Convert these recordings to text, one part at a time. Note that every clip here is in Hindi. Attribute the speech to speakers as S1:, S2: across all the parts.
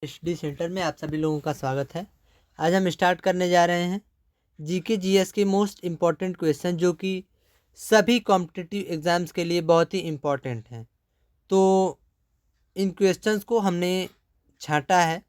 S1: स्टडी सेंटर में आप सभी लोगों का स्वागत है। आज हम स्टार्ट करने जा रहे हैं जीके जीएस के मोस्ट इम्पॉर्टेंट क्वेश्चन जो कि सभी कॉम्पिटिटिव एग्ज़ाम्स के लिए बहुत ही इम्पॉर्टेंट हैं। तो इन क्वेश्चंस को हमने छांटा है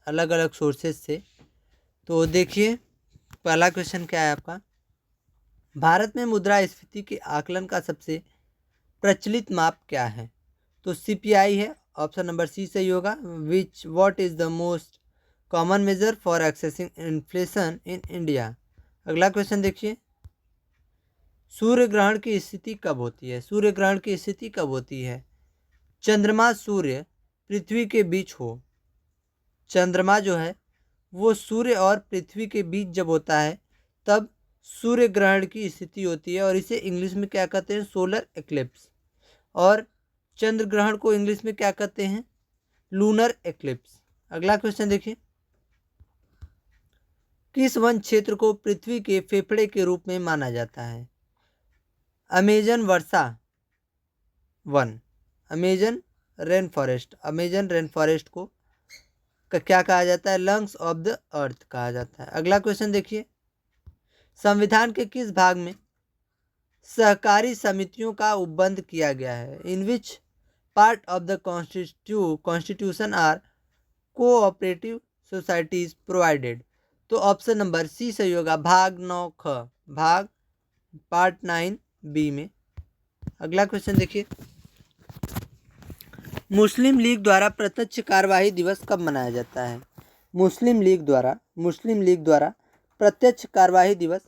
S1: अलग अलग सोर्सेज से। तो देखिए पहला क्वेश्चन क्या है आपका। भारत में मुद्रास्फीति के आकलन का सबसे प्रचलित माप क्या है? तो सीपीआई है। ऑप्शन नंबर सी सही होगा। What is the most common major for accessing inflation in India. अगला क्वेश्चन देखिए, सूर्य ग्रहण की स्थिति कब होती है? सूर्य ग्रहण की स्थिति कब होती है? चंद्रमा सूर्य पृथ्वी के बीच हो। चंद्रमा जो है वो सूर्य और पृथ्वी के बीच जब होता है तब सूर्य ग्रहण की स्थिति होती है और इसे इंग्लिश में क्या कहते हैं? Solar eclipse. और चंद्र ग्रहण को इंग्लिश में क्या कहते हैं? Lunar eclipse. अगला क्वेश्चन देखिए, किस वन क्षेत्र को पृथ्वी के फेफड़े के रूप में माना जाता है? अमेजन वर्षा वन, Amazon rainforest. Amazon rainforest को क्या कहा जाता है? लंग्स ऑफ द अर्थ कहा जाता है। अगला क्वेश्चन देखिए, संविधान के किस भाग में सहकारी समितियों का उपबंध किया गया है? In which part of the constitution are cooperative societies provided. तो ऑप्शन नंबर सी सही होगा, भाग 9 ख, भाग पार्ट 9 बी में। अगला क्वेश्चन देखिए, मुस्लिम लीग द्वारा प्रत्यक्ष कार्यवाही दिवस कब मनाया जाता है? मुस्लिम लीग द्वारा प्रत्यक्ष कार्यवाही दिवस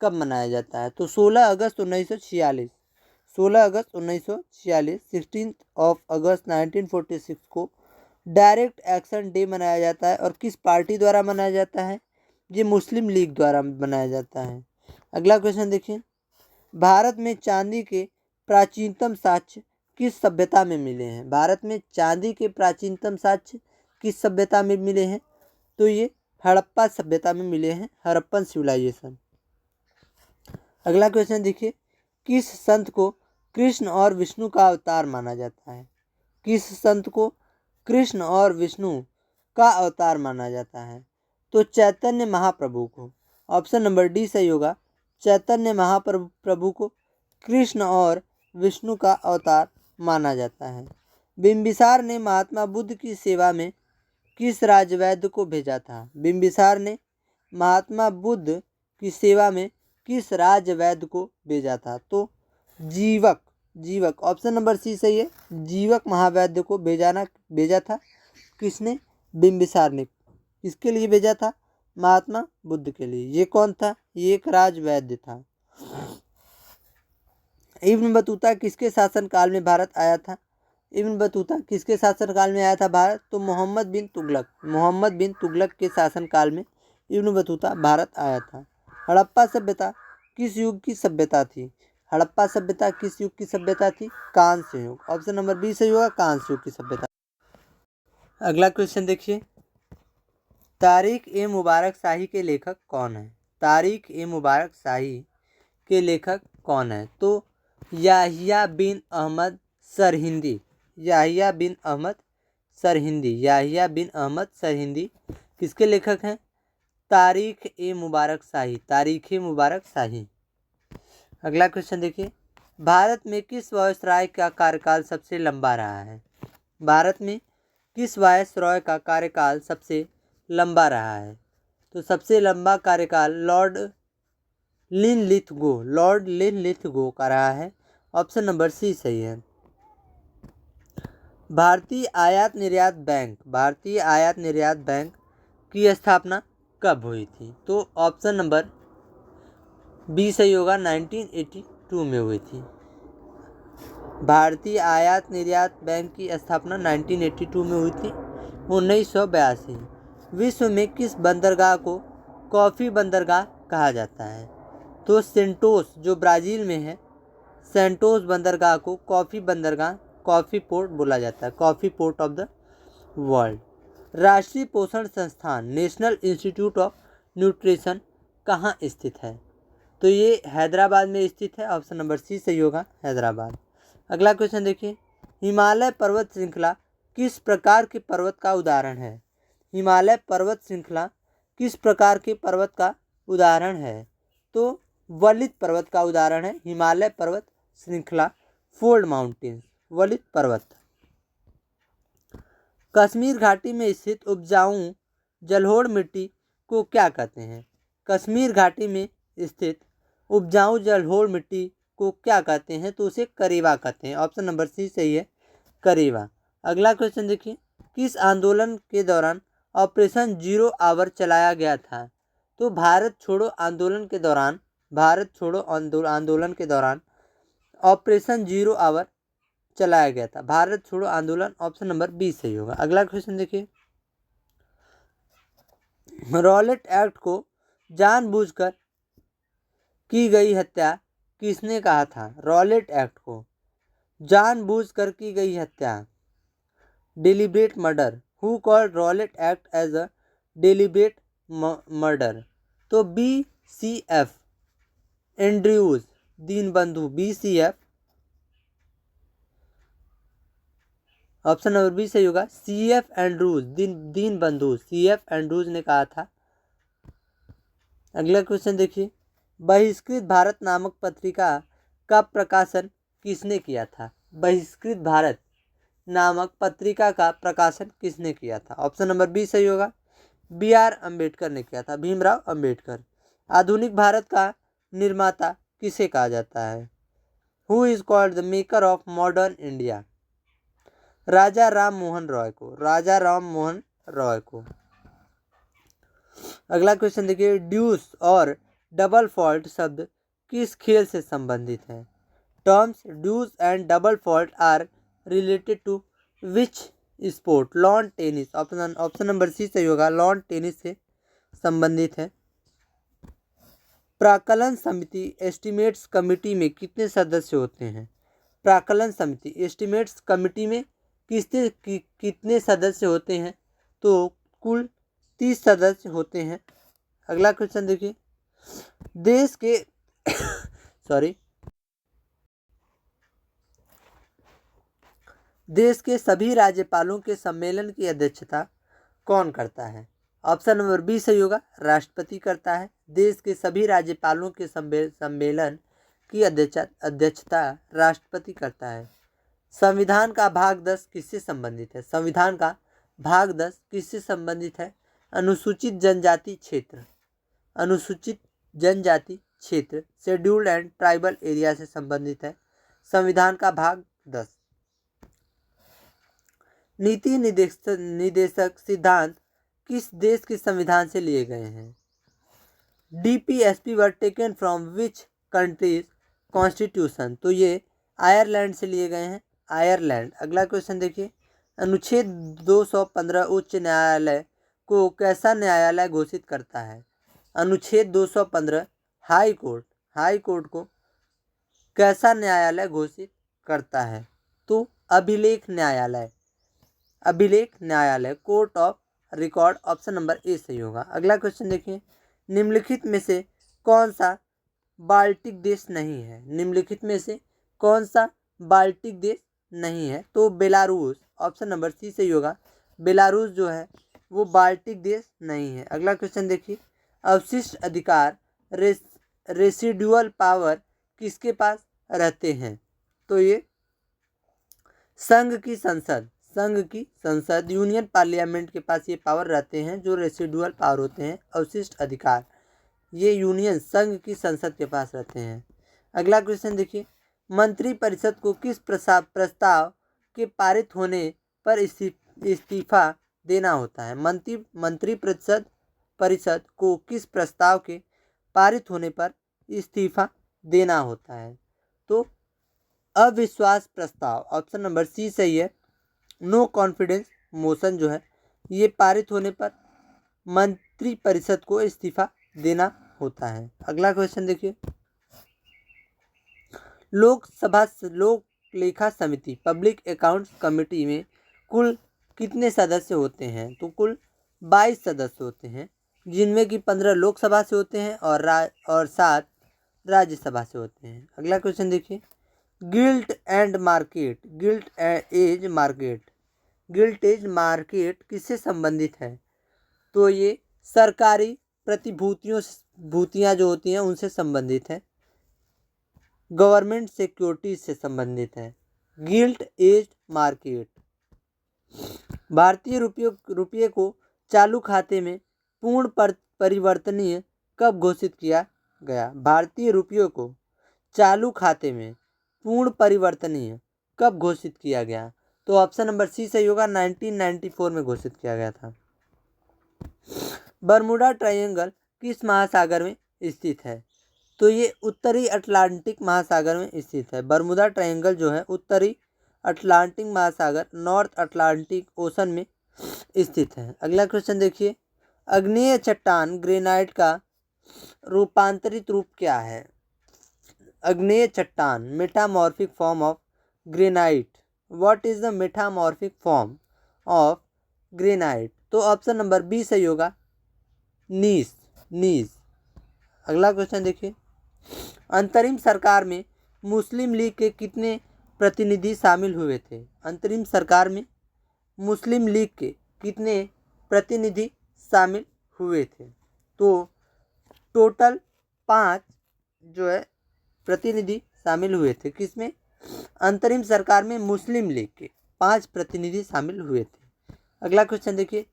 S1: कब मनाया जाता है? तो 16 अगस्त 1946, 16 अगस्त 1946, 16 अगस्त 1946 को डायरेक्ट एक्शन डे मनाया जाता है। और किस पार्टी द्वारा मनाया जाता है? ये मुस्लिम लीग द्वारा मनाया जाता है। अगला क्वेश्चन देखिए, भारत में चांदी के प्राचीनतम साक्ष्य किस सभ्यता में मिले हैं? भारत में चांदी के प्राचीनतम साक्ष्य किस सभ्यता में मिले हैं? तो ये हड़प्पा सभ्यता में मिले हैं, हड़प्पन सिविलाइजेशन। अगला क्वेश्चन देखिए, किस संत को कृष्ण और विष्णु का अवतार माना जाता है? किस संत को कृष्ण और विष्णु का अवतार माना जाता है? तो चैतन्य महाप्रभु को। ऑप्शन नंबर डी सही होगा, चैतन्य महाप्रभु को कृष्ण और विष्णु का अवतार माना जाता है। बिंबिसार ने महात्मा बुद्ध की सेवा में किस राजवैद्य को भेजा था? बिंबिसार ने महात्मा बुद्ध की सेवा में किस राजवैद्य को भेजा था? तो जीवक। ऑप्शन नंबर सी सही है, जीवक महावैद्य को भेजा था। किसने? बिंबिसार ने। किसके लिए भेजा था? महात्मा बुद्ध के लिए। ये कौन था? ये एक राजवैद्य था। इब्न बतूता किसके शासनकाल में भारत आया था? इब्न बतूता किसके शासनकाल में आया था भारत? तो मोहम्मद बिन तुगलक के शासनकाल में इब्न बतूता भारत आया था। हड़प्पा सभ्यता किस युग की सभ्यता थी? हड़प्पा सभ्यता किस युग की सभ्यता थी? कांस्य युग। ऑप्शन नंबर बी सही होगा, कांस्य युग की सभ्यता। अगला क्वेश्चन देखिए, तारिक ए मुबारक शाही के लेखक कौन है? तारिक ए मुबारक शाही के लेखक कौन है? तो याहिया बिन अहमद सरहिंदी। याहिया बिन अहमद सरहिंदी किसके लेखक हैं? तारीख ए मुबारक शाही। अगला क्वेश्चन देखिए, भारत में किस वायसराय का कार्यकाल सबसे लंबा रहा है? भारत में किस वायसराय का कार्यकाल सबसे लंबा रहा है? तो सबसे लंबा कार्यकाल लॉर्ड लिनलिथगो का रहा है। ऑप्शन नंबर सी सही है। भारतीय आयात निर्यात बैंक की स्थापना कब हुई थी? तो ऑप्शन नंबर बी सही होगा, 1982 में हुई थी। भारतीय आयात निर्यात बैंक की स्थापना 1982 में हुई थी। 1982। विश्व में किस बंदरगाह को कॉफ़ी बंदरगाह कहा जाता है? तो सेंटोस जो ब्राज़ील में है, सेंटोस बंदरगाह को कॉफ़ी बंदरगाह, कॉफ़ी पोर्ट बोला जाता है, coffee port of the world. राष्ट्रीय पोषण संस्थान नेशनल इंस्टीट्यूट ऑफ न्यूट्रिशन कहाँ स्थित है? तो ये हैदराबाद में स्थित है। ऑप्शन नंबर सी सही होगा, हैदराबाद। अगला क्वेश्चन देखिए, हिमालय पर्वत श्रृंखला किस प्रकार के पर्वत का उदाहरण है? हिमालय पर्वत श्रृंखला किस प्रकार के पर्वत का उदाहरण है? तो वलित पर्वत का उदाहरण है हिमालय पर्वत श्रृंखला, फोल्ड माउंटेन्स, वलित पर्वत। कश्मीर घाटी में स्थित उपजाऊ जलोढ़ मिट्टी को क्या कहते हैं? कश्मीर घाटी में स्थित उपजाऊ जलोढ़ मिट्टी को क्या कहते हैं? तो उसे करेवा कहते हैं। ऑप्शन नंबर सी सही है, करेवा। अगला क्वेश्चन देखिए, किस आंदोलन के दौरान ऑपरेशन जीरो आवर चलाया गया था? तो भारत छोड़ो आंदोलन के दौरान, भारत छोड़ो आंदोलन के दौरान ऑपरेशन जीरो आवर चलाया गया था। भारत छोड़ो आंदोलन, ऑप्शन नंबर बी सही होगा। अगला क्वेश्चन देखिए, रॉलेट एक्ट को जानबूझकर की गई हत्या किसने कहा था? रॉलेट एक्ट को जानबूझकर की गई हत्या, deliberate murder. Who called Rowlatt Act as a deliberate murder? तो BCF Andrews Deenabandhu, BCF, option number B सही होगा। CF Andrews, Deenabandhu, CF Andrews ने कहा था। अगला क्वेश्चन देखिए, बहिष्कृत भारत नामक पत्रिका का प्रकाशन किसने किया था? बहिष्कृत भारत नामक पत्रिका का प्रकाशन किसने किया था? ऑप्शन नंबर बी सही होगा, BR अम्बेडकर ने किया था, भीमराव अम्बेडकर। आधुनिक भारत का निर्माता किसे कहा जाता है? Who is called the maker of modern India? Raja Ram Mohan Roy को, राजा राम मोहन रॉय को। अगला क्वेश्चन देखिए, ड्यूस और डबल फॉल्ट शब्द किस खेल से संबंधित है? Terms deuce and double fault are related to which sport? Lawn tennis, option number C सही होगा, लॉन टेनिस से संबंधित है। प्राक्कलन समिति एस्टिमेट्स कमेटी में कितने सदस्य होते हैं? प्राक्कलन समिति एस्टिमेट्स कमेटी में कितने सदस्य होते हैं? तो कुल 30 सदस्य होते हैं। अगला क्वेश्चन देखिए, देश के देश के सभी राज्यपालों के सम्मेलन की अध्यक्षता कौन करता है? ऑप्शन नंबर बी सही होगा, राष्ट्रपति करता है। देश के सभी राज्यपालों के सम्मेलन की अध्यक्षता राष्ट्रपति करता है। संविधान का भाग 10 किससे संबंधित है? संविधान का भाग 10 किससे संबंधित है? अनुसूचित जनजाति क्षेत्र, अनुसूचित जनजाति क्षेत्र, शेड्यूल्ड एंड ट्राइबल एरिया से संबंधित है संविधान का भाग 10। नीति निदेशक सिद्धांत किस देश के संविधान से लिए गए हैं? DPSP were taken from which countries constitution? तो ये आयरलैंड से लिए गए हैं, आयरलैंड। अगला क्वेश्चन देखिए, अनुच्छेद 215 उच्च न्यायालय को कैसा न्यायालय घोषित करता है? अनुच्छेद 215 हाई कोर्ट को कैसा न्यायालय घोषित करता है? तो अभिलेख न्यायालय, court of record, option number A सही होगा। अगला क्वेश्चन देखिए, निम्नलिखित में से कौन सा बाल्टिक देश नहीं है? निम्नलिखित में से कौन सा बाल्टिक देश नहीं है? तो बेलारूस, ऑप्शन नंबर सी सही होगा, बेलारूस जो है वो बाल्टिक देश नहीं है। अगला क्वेश्चन देखिए, अवशिष्ट अधिकार रेसिडुअल पावर किसके पास रहते हैं? तो ये संघ की संसद यूनियन पार्लियामेंट के पास ये पावर रहते हैं, जो रेसिडुअल पावर होते हैं, अवशिष्ट अधिकार, ये यूनियन संघ की संसद के पास रहते हैं। अगला क्वेश्चन देखिए, मंत्रिपरिषद को किस प्रस्ताव के पारित होने पर इस्तीफा देना होता है? मंत्रिपरिषद को किस प्रस्ताव के पारित होने पर इस्तीफा देना होता है? तो अविश्वास प्रस्ताव, ऑप्शन नंबर सी सही है, नो कॉन्फिडेंस मोशन जो है ये पारित होने पर मंत्रिपरिषद को इस्तीफा देना होता है। अगला क्वेश्चन देखिए, लोक लेखा समिति पब्लिक अकाउंट्स कमेटी में कुल कितने सदस्य होते हैं? तो कुल 22 सदस्य होते हैं, जिनमें कि 15 लोकसभा से होते हैं और 7 राज्यसभा से होते हैं। अगला क्वेश्चन देखिए, गिल्ट एज मार्केट किससे संबंधित है? तो ये सरकारी भूतियाँ जो होती हैं उनसे संबंधित है, गवर्नमेंट सिक्योरिटीज से संबंधित है। गिल्ट एज मार्केट, भारतीय रुपये को चालू खाते में पूर्ण परिवर्तनीय कब घोषित किया गया? भारतीय रुपयों को चालू खाते में पूर्ण परिवर्तनीय कब घोषित किया गया? तो ऑप्शन नंबर सी सही होगा, 1994 में घोषित किया गया था। बरमूडा ट्रायंगल किस महासागर में स्थित है? तो ये उत्तरी अटलांटिक महासागर में स्थित है। बरमूडा ट्रायंगल जो है उत्तरी अटलांटिक महासागर, नॉर्थ अटलांटिक ओशन में स्थित है। अगला क्वेश्चन देखिए, आग्नेय चट्टान ग्रेनाइट का रूपांतरित रूप क्या है? आग्नेय चट्टान, metamorphic form of granite, what is the metamorphic form of granite? तो ऑप्शन नंबर बी सही होगा, नीस। अगला क्वेश्चन देखिए, अंतरिम सरकार में मुस्लिम लीग के कितने प्रतिनिधि शामिल हुए थे? अंतरिम सरकार में मुस्लिम लीग के कितने प्रतिनिधि शामिल हुए थे? तो टोटल 5 जो है प्रतिनिधि शामिल हुए थे। किसमें? अंतरिम सरकार में मुस्लिम लीग के 5 प्रतिनिधि शामिल हुए थे। अगला क्वेश्चन देखिए,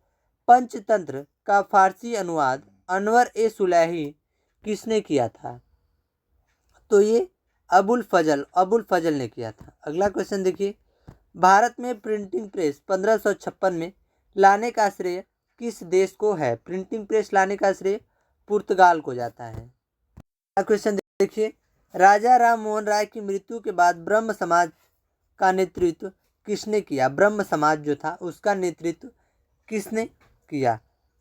S1: पंचतंत्र का फारसी अनुवाद अनवर ए सुलैही किसने किया था? तो ये अबुल फजल ने किया था। अगला क्वेश्चन देखिए, भारत में प्रिंटिंग प्रेस 1556 में लाने का श्रेय किस देश को है? प्रिंटिंग प्रेस लाने का श्रेय पुर्तगाल को जाता है। अगला क्वेश्चन देखिए, राजा राम मोहन राय की मृत्यु के बाद ब्रह्म समाज का नेतृत्व किसने किया? ब्रह्म समाज जो था उसका नेतृत्व किसने किया?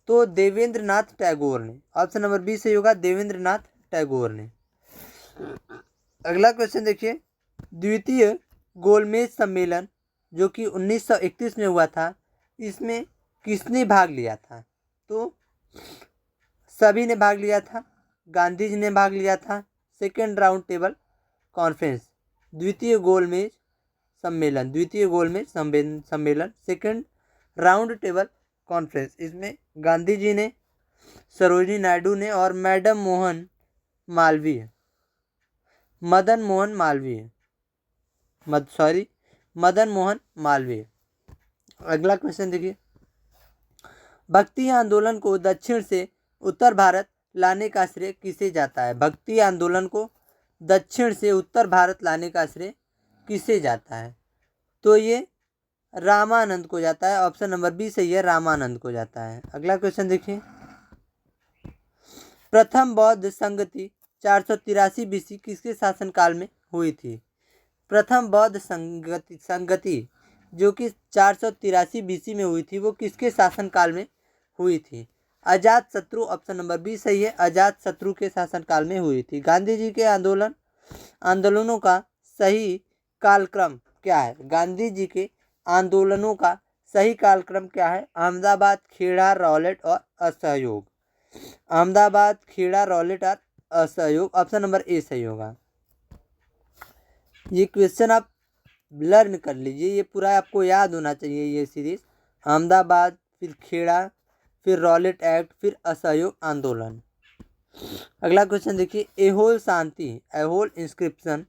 S1: तो देवेंद्र नाथ टैगोर ने। ऑप्शन नंबर बी सही होगा, देवेंद्र नाथ टैगोर ने। अगला क्वेश्चन देखिए, द्वितीय गोलमेज सम्मेलन जो कि 1931 में हुआ था, इसमें किसने भाग लिया था? तो सभी ने भाग लिया था, गांधी जी ने भाग लिया था। सेकेंड राउंड टेबल कॉन्फ्रेंस, द्वितीय गोलमेज सम्मेलन, सेकेंड राउंड टेबल कॉन्फ्रेंस, इसमें गांधी जी ने, सरोजिनी नायडू ने और मदन मोहन मालवीय। अगला क्वेश्चन देखिए, भक्ति आंदोलन को दक्षिण से उत्तर भारत लाने का श्रेय किसे जाता है? भक्ति आंदोलन को दक्षिण से उत्तर भारत लाने का श्रेय किसे जाता है? तो ये रामानंद को जाता है। ऑप्शन नंबर बी सही है, रामानंद को जाता है। अगला क्वेश्चन देखिए, प्रथम बौद्ध संगति 483 बीसी किसके शासनकाल में हुई थी? प्रथम बौद्ध संगति जो कि 483 बीसी में हुई थी, वो किसके शासनकाल में हुई थी? अजात शत्रु, ऑप्शन नंबर बी सही है, अजात शत्रु के शासनकाल में हुई थी। गांधी जी के आंदोलनों का सही कालक्रम क्या है? गांधी जी के आंदोलनों का सही कालक्रम क्या है? अहमदाबाद, खेड़ा, रॉलेट और असहयोग। अहमदाबाद, खेड़ा, रॉलेट और असहयोग, ऑप्शन नंबर ए सही होगा। ये क्वेश्चन आप लर्न कर लीजिए, ये पूरा आपको याद होना चाहिए ये सीरीज। अहमदाबाद, फिर खेड़ा, फिर रॉलेट एक्ट, फिर असहयोग आंदोलन। अगला क्वेश्चन देखिए, एहोल शांति, एहोल इंस्क्रिप्शन,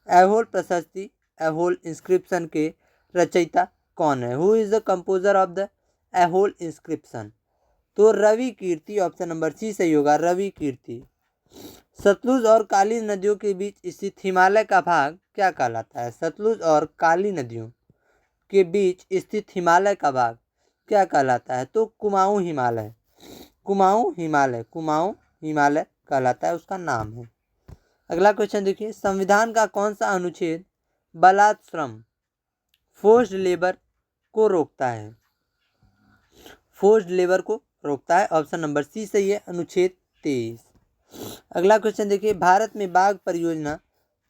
S1: एहोल प्रशस्ति, एहोल इंस्क्रिप्शन के रचयिता कौन है? Who is the composer of the Aihole inscription? तो रवि कीर्ति, ऑप्शन नंबर सी सही होगा, रवि कीर्ति। सतलुज और काली नदियों के बीच स्थित हिमालय का भाग क्या कहलाता है? सतलुज और काली नदियों के बीच स्थित हिमालय का भाग क्या कहलाता है? तो कुमाऊं हिमालय कहलाता है, उसका नाम है। अगला क्वेश्चन देखिए, संविधान का कौन सा अनुच्छेद बलात् श्रम, फोर्स्ड लेबर को रोकता है? फोर्स्ड लेबर को रोकता है, ऑप्शन नंबर सी सही है, अनुच्छेद 23। अगला क्वेश्चन देखिए, भारत में बाघ परियोजना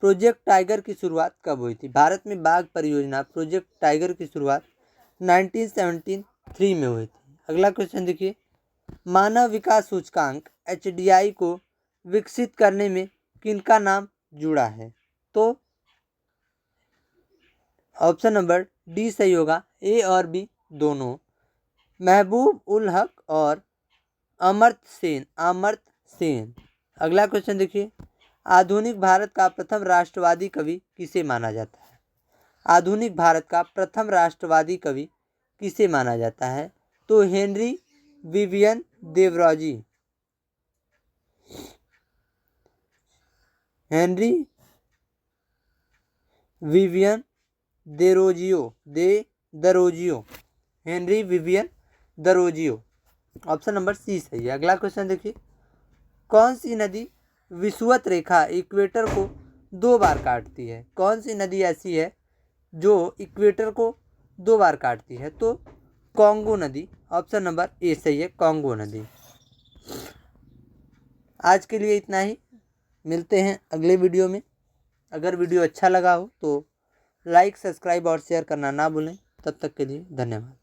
S1: प्रोजेक्ट टाइगर की शुरुआत कब हुई थी? भारत में बाघ परियोजना प्रोजेक्ट टाइगर की शुरुआत 1973 में हुई थी। अगला क्वेश्चन देखिए, मानव विकास सूचकांक HDI को विकसित करने में किनका नाम जुड़ा है? तो ऑप्शन नंबर डी सही होगा, ए और बी दोनों। महबूब उल हक और अमर्त्य सेन। अगला क्वेश्चन देखिए, आधुनिक भारत का प्रथम राष्ट्रवादी कवि किसे माना जाता है? आधुनिक भारत का प्रथम राष्ट्रवादी कवि किसे माना जाता है? तो Henry Vivian Derozio. Henry Vivian Derozio. Henry Vivian Derozio. Option number C सही है। अगला क्वेश्चन देखिए, कौन सी नदी विषुवत रेखा इक्वेटर को 2 बार काटती है? कौन सी नदी ऐसी है जो इक्वेटर को 2 बार काटती है? तो कांगो नदी। ऑप्शन नंबर ए सही है, कांगो नदी। आज के लिए इतना ही, मिलते हैं अगले वीडियो में। अगर वीडियो अच्छा लगा हो तो लाइक, सब्सक्राइब और शेयर करना ना भूलें। तब तक के लिए धन्यवाद।